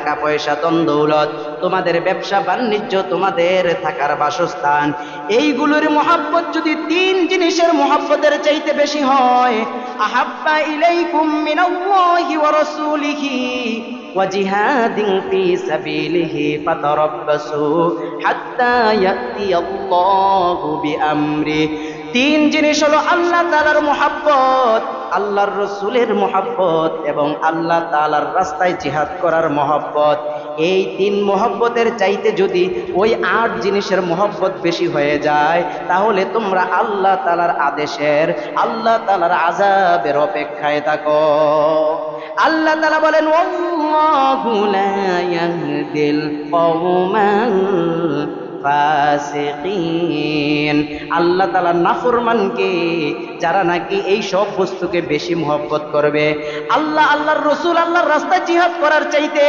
টাকা পয়সা ধন দৌলত, তোমাদের ব্যবসা বাণিজ্য, তোমাদের থাকার বাসস্থান, এইগুলোর মহব্বত যদি তিন জিনিসের মহব্বতের চাইতে বেশি হয়, আহাব্বা ইলাইকুম মিনাল্লাহি ওয়া রাসূলিহি ওয়া জিহাদিন ফি সাবিলিহি ফাতারাব্বাসু হাত্তা ইয়াতিয়াল্লাহু বিআমরি। তিন জিনিস হলো আল্লাহ তাআলার মহব্বত, আল্লাহর রসুলের মহব্বত এবং আল্লাহ তাআলার রাস্তায় জিহাদ করার মহব্বত। এই তিন মহব্বতের চাইতে যদি ওই ৮ জিনিসের মহব্বত বেশি হয়ে যায়, তাহলে তোমরা আল্লাহ তাআলার আদেশের, আল্লাহ তাআলার আযাবের অপেক্ষায় থাকো। আল্লাহ তাআলা বলেন, ওয়াল্লাহু লা ইয়াহদিল কওমাল ফাসিকিন। আল্লাহ তাআলা নাফরমানকে, যারা নাকি এই সব বস্তুকে বেশি মহব্বত করবে, আল্লাহ, আল্লাহর রসুল, আল্লাহর রাস্তায় জিহাদ করার চাইতে